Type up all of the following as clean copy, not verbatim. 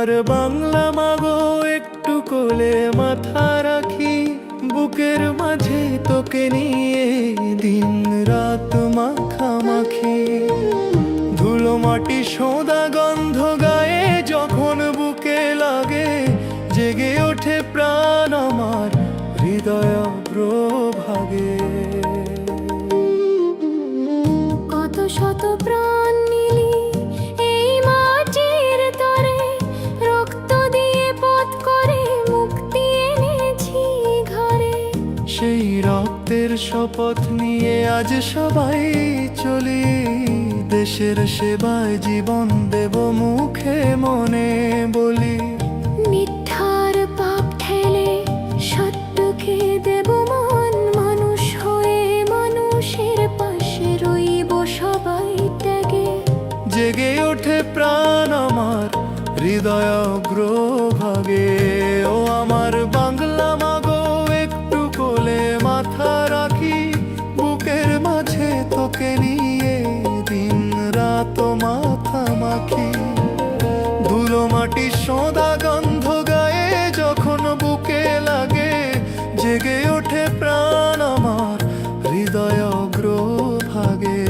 আমার বাংলা মাগো একটু কোলে মাথা রাখি, বুকের মাঝে তোকে নিয়ে দিন রাত মাখামাখি। ধুলো মাটি সোঁদা গন্ধ গায়ে যখন বুকে লাগে, জেগে ওঠে প্রাণ আমার হৃদয় অগ্রভাগে। কত শত প্রাণ নিলি এই মাটির তরে, রক্ত দিয়ে পথ করে মুক্তি এনেছি ঘরে। সেই রক্তের শপথ নিয়ে আজ সবাই চলি, দেশের সেবায় জীবন দেব মুখে মনে বলি। মিথ্যার পাপ ঠেলে সত্যকে দেব মন, মানুষ হয়ে মানুষের পাশে রইব সবাই ত্যাগে। জেগে ওঠে প্রাণ আমার হৃদয় অগ্রভাগে। ও আমার বাংলা মাগো একটু কোলে মাথা রাখি, বুকের মাঝে তোকে নিয়ে দিন রাত মাখামাখি। ধুলো মাটি সোঁদা গন্ধ গায়ে যখন বুকে লাগে, জেগে ওঠে প্রাণ আমার হৃদয় অগ্রভাগে।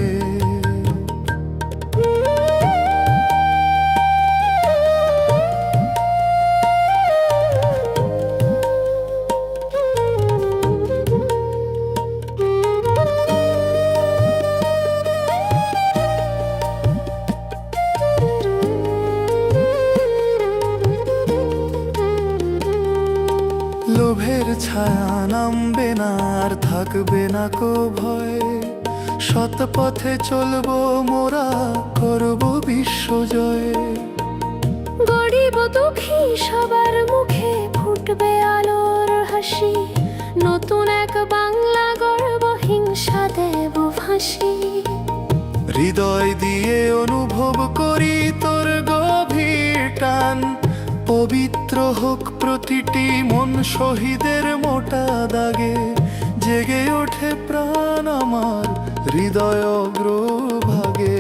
লোভের ছায়া নামবে না, আর থাকবে না কো ভয়। সৎ পথে চলবো মোরা, করব বিশ্বজয়। গরিব দুঃখী সবার মুখে ফুটবে আলোর হাসি, নতুন এক বাংলা গর্ব হিংসা দেব ফাঁসি। হৃদয় দিয়ে অনুভব করি তোর গভীর টান, পবিত্র হোক প্রতিটি মন শহীদের মোটা দাগে। জেগে ওঠে প্রাণ আমার হৃদয় অগ্রভাগে।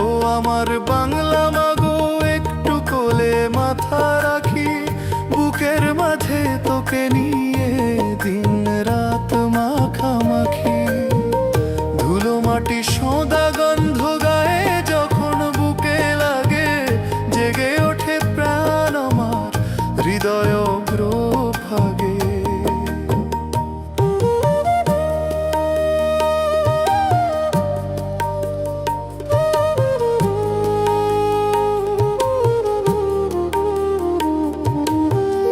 ও আমার বাংলা মাগো একটু কোলে মাথা রাখি, বুকের মাঝে তোকে নিয়ে দিন রাত মাখামাখি। ধুলো মাটি সোঁদা গন্ধ গায়ে যখন বুকে লাগে, জেগে ওঠে প্রাণ আমার হৃদয় অগ্রভাগে।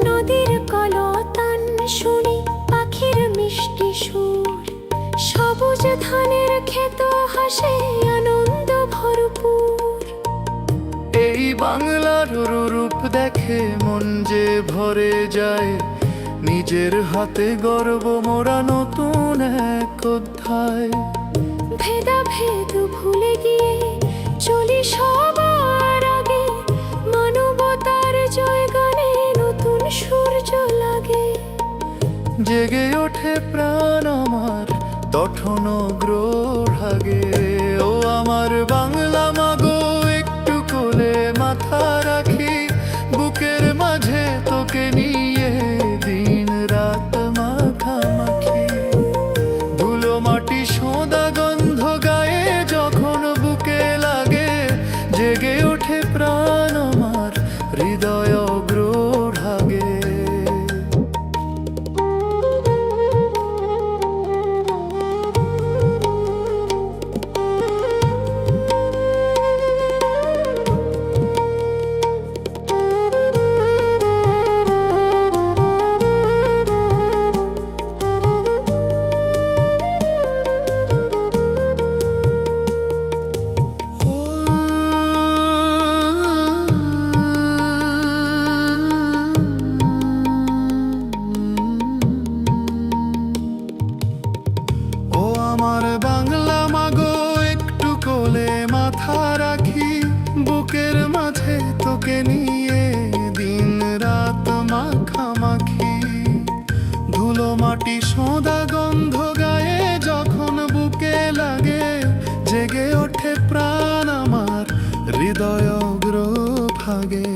নদীর কলতান শুনি পাখির মিষ্টি সুর, সবুজ ধানের ক্ষেত হাসে আনন্দ ভরপুর। এই বাংলার রূপ দেখে মন যে ভরে যায়, নিজের হাতে গর্ব মোরা নতুন এক অধ্যায়। ভেদাভেদ ভুলে গিয়ে চলি সবার আগে, মানবতার জয়গানে নতুন সূর্য লাগে। জেগে ওঠে প্রাণ আমার তখন অগ্রভাগে। ও আমার বাংলা মাগো একটু কোলে মাথা রাখি, বুকের মাঝে তোকে নিয়ে দিন রাত মাখামাখি। ধুলো মাটি সোঁদা গন্ধ গায়ে যখন বুকে লাগে, জেগে ওঠে প্রাণ আমার হৃদয় অগ্রভাগে। আমার বাংলা মাগো একটু কোলে মাথা রাখি, বুকের মাঝে তোকে নিয়ে দিন রাত মাখামাখি। ধুলো মাটি সোঁদা গন্ধ গায়ে যখন বুকে লাগে, জেগে ওঠে প্রাণ আমার হৃদয় অগ্রভাগে।